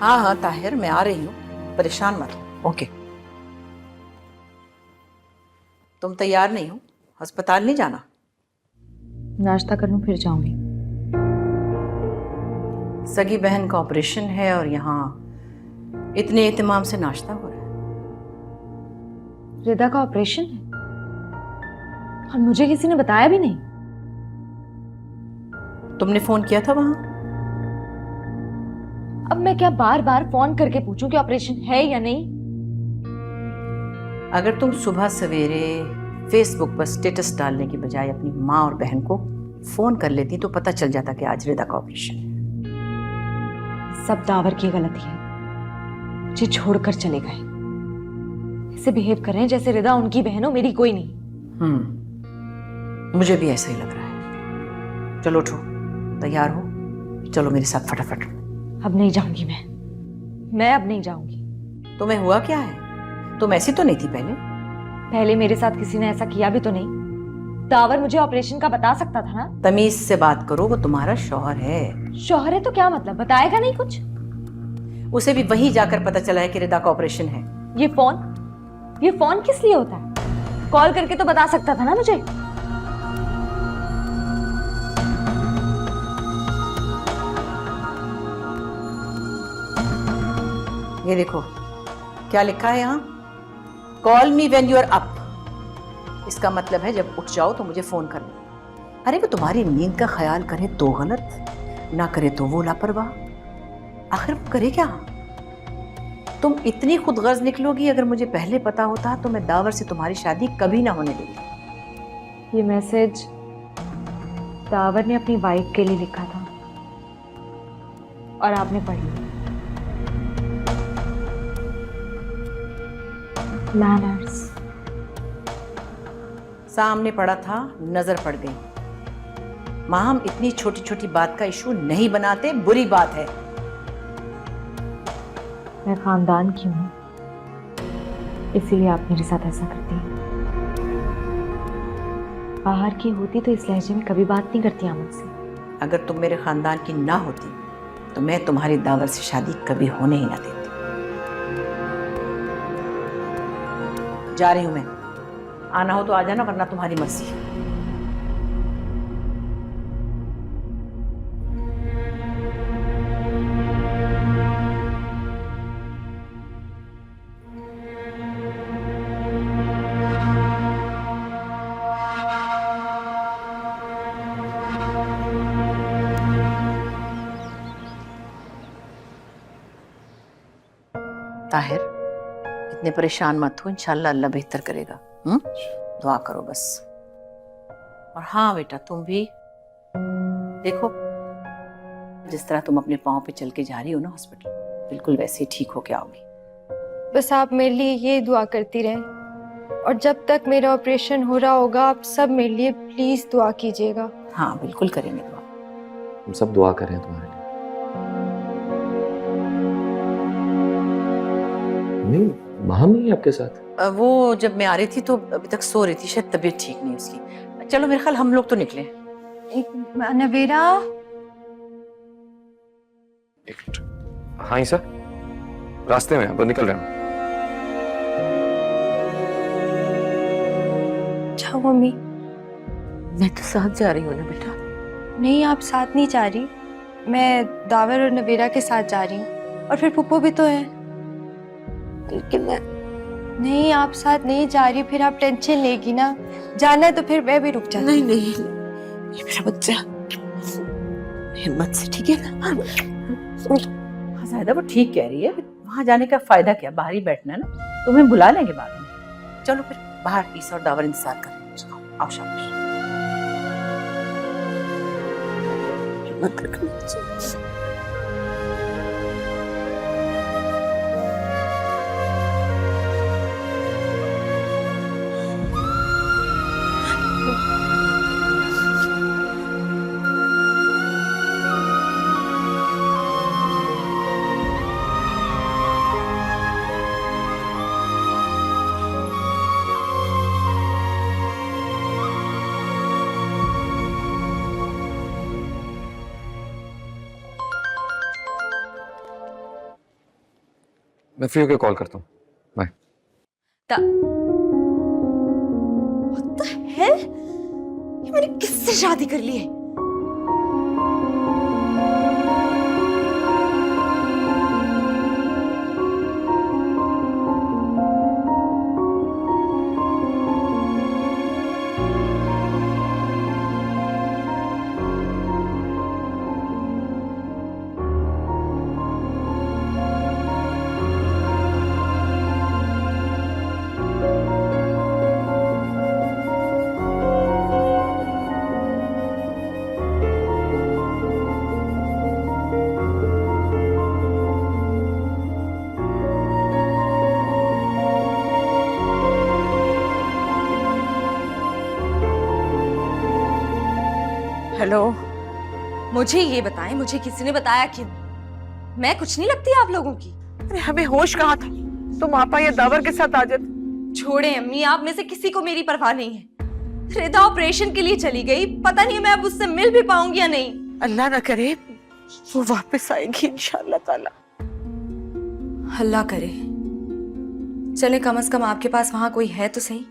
हाँ हाँ ताहिर, मैं आ रही हूँ, परेशान मत हो। ओके। तुम तैयार नहीं हो? अस्पताल नहीं जाना? नाश्ता कर लूं फिर जाऊंगी। सगी बहन का ऑपरेशन है और यहाँ इतने एहतमाम से नाश्ता हो रहा है। रिदा का ऑपरेशन है और मुझे किसी ने बताया भी नहीं। तुमने फोन किया था वहां? अब मैं क्या बार बार फोन करके पूछूं कि ऑपरेशन है या नहीं? अगर तुम सुबह सवेरे फेसबुक पर स्टेटस डालने की बजाय अपनी माँ और बहन को फोन कर लेती तो पता चल जाता कि आज रिदा का ऑपरेशन है। सब दावर की गलती है, मुझे छोड़कर चले गए। ऐसे बिहेव कर रहे हैं जैसे रिदा उनकी बहन हो, मेरी कोई नहीं। मुझे भी ऐसा ही लग रहा है। चलो उठो, तैयार हो, चलो मेरे साथ फटाफट। अब नहीं जाऊंगी मैं अब नहीं जाऊंगी। तुम्हें हुआ क्या है? तुम ऐसी तो नहीं थी पहले मेरे साथ किसी ने ऐसा किया भी तो नहीं। दावर मुझे ऑपरेशन का बता सकता था ना। तमीज से बात करो, वो तुम्हारा शौहर है। शौहर है तो क्या मतलब, बताएगा नहीं कुछ? उसे भी वहीं जाकर पता चला है कि रिदा का ऑपरेशन है। ये फोन किस लिए होता है? कॉल करके तो बता सकता था ना मुझे। ये देखो क्या लिखा है यहाँ, call me when you are up. इसका मतलब है जब उठ जाओ तो मुझे फोन करना। अरे वो तुम्हारी नींद का ख्याल करे तो गलत, ना करे तो वो लापरवाह। आखिर वो करे क्या? तुम इतनी खुदगर्ज निकलोगी, अगर मुझे पहले पता होता तो मैं दावर से तुम्हारी शादी कभी ना होने देती। ये मैसेज दावर ने अपनी वाइफ के लिए लिखा था और आपने पढ़ लिया। मैनर्स। सामने पड़ा था, नजर पड़ गई। माँ, हम इतनी छोटी छोटी बात का इशू नहीं बनाते, बुरी बात है। मैं खानदान की हूँ, इसीलिए आप मेरे साथ ऐसा करती हैं। बाहर की होती तो इस लहजे में कभी बात नहीं करती आप मुझसे। अगर तुम मेरे खानदान की ना होती तो मैं तुम्हारी दावर से शादी कभी होने ही ना देती। जा रही हूं मैं, आना हो तो आ जाना, वरना तुम्हारी मर्जी। ताहिर, इतने परेशान मत हो, इंशाल्लाह अल्लाह बेहतर करेगा। दुआ करो बस। और हाँ बेटा, तुम भी देखो, जिस तरह तुम अपने पाँव पे चल के जा रही हो ना हॉस्पिटल, बिल्कुल वैसे ही ठीक होके आओगी। बस आप मेरे लिए ये दुआ करती रहें, और जब तक मेरा ऑपरेशन हो रहा होगा आप सब मेरे लिए प्लीज दुआ कीजिएगा। हाँ बिल्कुल करेंगे दुआ। हम सब दुआ करें तुम्हारे लिए। नहीं, माँ नहीं है आपके साथ? वो जब मैं आ रही थी तो अभी तक सो रही थी, शायद तबीयत ठीक नहीं उसकी। चलो मेरे ख्याल हम लोग तो निकले। नवेरा। एक मिनट। हाँ ही सर, रास्ते में अब निकल रहे हैं। जाओ मम्मी। मैं तो साथ जा रही हूँ ना बेटा। नहीं, आप साथ नहीं जा रही, मैं दावर और नवेरा के साथ जा रही हूँ, और फिर पुप्पो भी तो है। लेकिन मैं नहीं, आप साथ नहीं जा रही, फिर आप टेंशन लेगी ना। जाना है तो फिर मैं भी रुक जाती। नहीं नहीं, ये मेरा बच्चा, हिम्मत से, ठीक है ना? हाँ ज़ाहिदा, वो ठीक कह रही है, वहां जाने का फायदा क्या, बाहर ही बैठना है ना, तुम्हें बुला लेंगे बाद में। चलो फिर बाहर ईसा और दावर इंतजार कर रहे हैं। आओ शाबाश। हिम्मत रखनी चाहिए। मैं फ्री होकर कॉल करता हूँ। बाय। What the hell? ये मैंने किससे शादी कर ली है? हेलो, मुझे ये बताएं, मुझे किसी ने बताया क्यों? मैं कुछ नहीं लगती आप लोगों की। अरे हमें होश कहाँ था? तुम आपा या दावर के साथ आ जाते। छोड़े अम्मी, आप में से किसी को मेरी परवाह नहीं है। रिदा ऑपरेशन के लिए चली गई, पता नहीं मैं अब उससे मिल भी पाऊंगी या नहीं। अल्लाह ना करे वो वापस आएगी इंशाअल्लाह ताला। अल्लाह करे। चले कम से कम आपके पास वहां कोई है तो सही।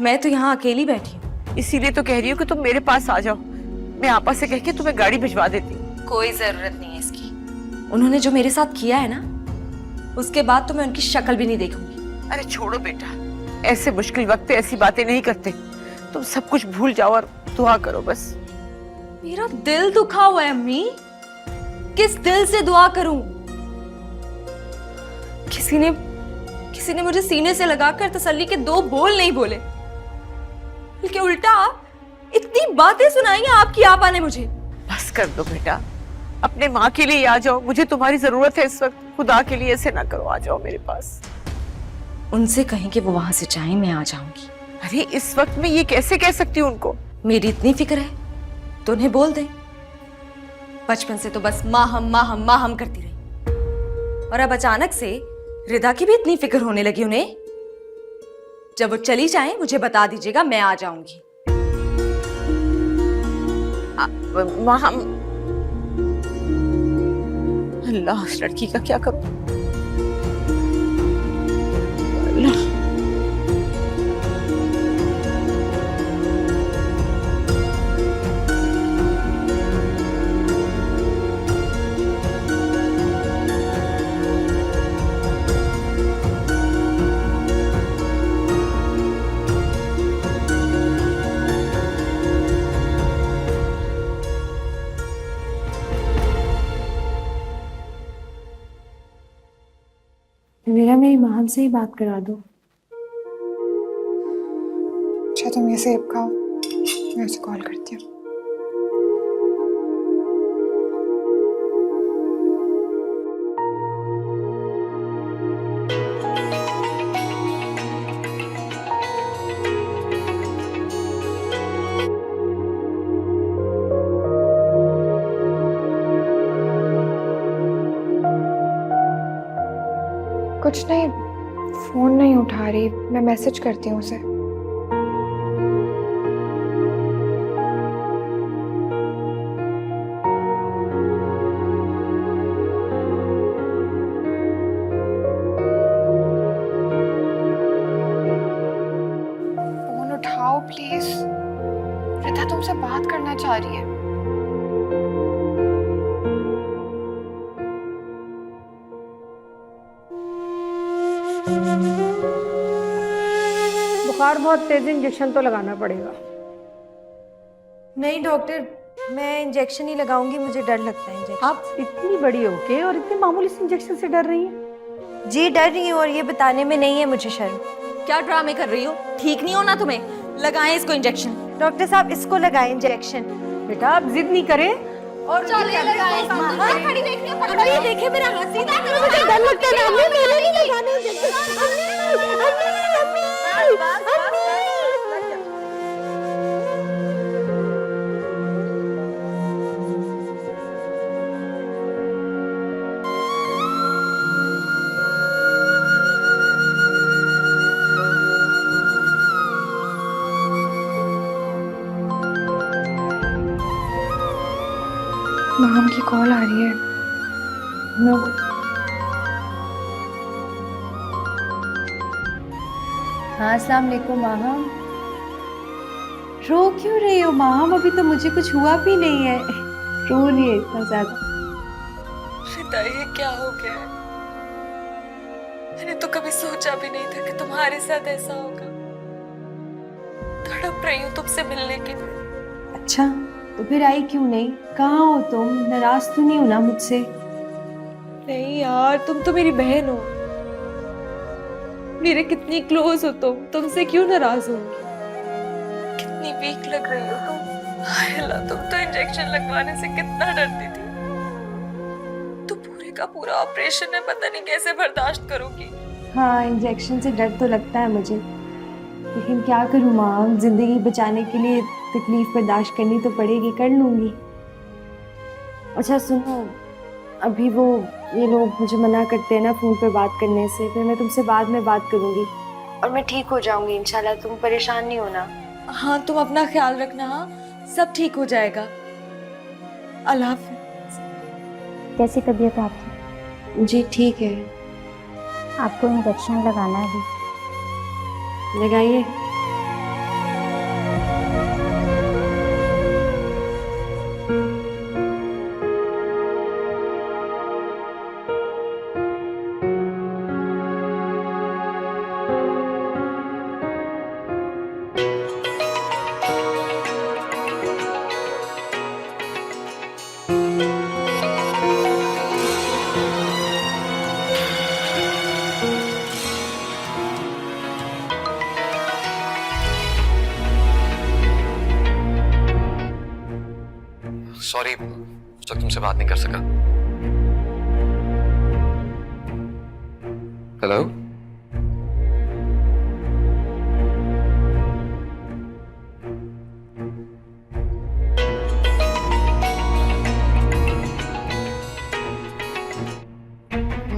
मैं तो यहाँ अकेली बैठी हूँ। इसीलिए तो कह रही हूँ कि तुम मेरे पास आ जाओ। मैं आपा से कह के तुम्हें गाड़ी भिजवा देती। कोई जरूरत नहीं है इसकी। उन्होंने जो मेरे साथ किया है ना, उसके बाद तो मैं उनकी शक्ल भी नहीं देखूंगी। अरे छोड़ो बेटा, ऐसे मुश्किल वक्त पे ऐसी बातें नहीं करते। तुम सब कुछ भूल जाओ और दुआ करो बस। मेरा दिल दुखा हुआ है अम्मी, किस दिल से दुआ करूं? किसी ने मुझे सीने से लगाकर तसल्ली के दो बोल नहीं बोले, बल्कि उल्टा इतनी बातें सुनाई हैं आपकी आपा ने मुझे। बस कर दो बेटा, अपने माँ के लिए आ जाओ। मुझे तुम्हारी जरूरत है इस वक्त। खुदा के लिए ऐसे ना करो, आ जाओ मेरे पास। उनसे कहें कि वो वहां से चाहे, मैं आ जाऊंगी। अरे इस वक्त में ये कैसे कह सकती हूँ उनको? मेरी इतनी फिक्र है तो उन्हें बोल दें। बचपन से तो बस माँ हम करती रही, और अब अचानक से रिदा की भी इतनी फिक्र होने लगी उन्हें। जब वो चली जाए मुझे बता दीजिएगा, मैं आ जाऊंगी। माँ अल्लाह, इस लड़की का क्या करूं? अल्लाह। मेरा मेरी माँ से ही बात करा दो। अच्छा तुम ये सेब खाओ, मैं उसे कॉल करती हूँ। कुछ नहीं, फोन नहीं उठा रही। मैं मैसेज करती हूँ उसे। फोन उठाओ प्लीज, रिता तुमसे बात करना चाह रही है। बुखार बहुत तेज, इंजेक्शन तो लगाना पड़ेगा। नहीं डॉक्टर, मैं इंजेक्शन ही लगाऊंगी, मुझे डर लगता है इंजेक्शन। आप इतनी बड़ी होके और इतने मामूली से इंजेक्शन से डर रही हैं? जी डर रही हूँ, और ये बताने में नहीं है मुझे शर्म। क्या ड्रामे कर रही हो? ठीक नहीं हो ना तुम्हें? लगाएं इसको इंजेक्शन। डॉक्टर साहब इसको लगाएं इंजेक्शन। बेटा आप जिद नहीं करे और खड़ी देख रही हो? ये देखे मेरा हाथ सीधा करो, मुझे डर लगता है। अम्मी मेरे नहीं लगाने माम की कॉल आ रही है। मैं हाँ, अस्सलाम वालेकुम माहम। रो क्यों रही हो माहम? अभी तो मुझे कुछ हुआ भी नहीं है। रो रही है इतना ज्यादा। रिदा, ये क्या हो गया है? मैंने तो कभी सोचा भी नहीं था कि तुम्हारे साथ ऐसा होगा। तड़प रही हूँ तुमसे मिलने के लिए। अच्छा, तो फिर आई क्यों नहीं? कहाँ हो तुम? नाराज तो नहीं हो ना मुझसे? नहीं यार, तुम तो मेरी बहन हो, मेरे कितनी क्लोज हो तुमसे क्यों नाराज होंगी? कितनी वीक लग रही हो तुम। हाय अल्लाह, तुम तो इंजेक्शन लगवाने से कितना डरती थी। तो पूरे का पूरा ऑपरेशन है, पता नहीं कैसे बर्दाश्त करोगी। हाँ, इंजेक्शन से डर तो लगता है मुझे, लेकिन क्या करूँ माँ, जिंदगी बचाने के लिए तकलीफ बर्दाश्त करनी तो पड़ेगी, कर लूँगी। अच्छा सुनो, अभी वो ये लोग मुझे मना करते हैं ना फ़ोन पे बात करने से, फिर मैं तुमसे बाद में बात करूँगी और मैं ठीक हो जाऊँगी इंशाल्लाह। तुम परेशान नहीं होना। हाँ, तुम अपना ख्याल रखना। हाँ, सब ठीक हो जाएगा। अल्लाह हाफ़िज़। कैसी तबीयत है आपकी? जी ठीक है। आपको इंजेक्शन लगाना है अभी। लगाइए। सॉरी, उस तक तुमसे बात नहीं कर सका। हेलो,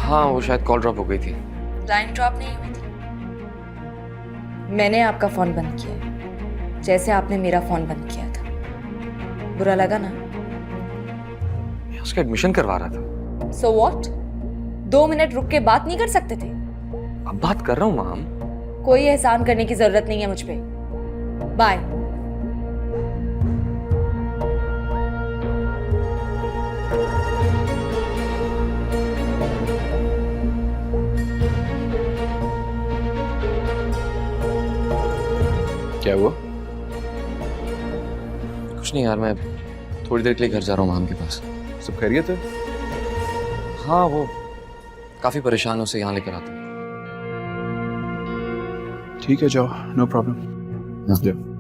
हाँ वो शायद कॉल ड्रॉप हो गई थी। लाइन ड्रॉप नहीं हुई थी, मैंने आपका फोन बंद किया है, जैसे आपने मेरा फोन बंद किया था। बुरा लगा ना? मैं उसका एडमिशन करवा रहा था। So what? 2 मिनट रुक के बात नहीं कर सकते थे? अब बात कर रहा हूँ माम। कोई एहसान करने की जरूरत नहीं है मुझ पे। बाय। क्या हुआ? कुछ नहीं यार, मैं थोड़ी देर के लिए घर जा रहा हूँ माम के पास। सब खैरियत है? हाँ, वो काफी परेशान है, उसे यहाँ लेकर आता हूँ। ठीक है, जाओ, नो प्रॉब्लम। जाओ।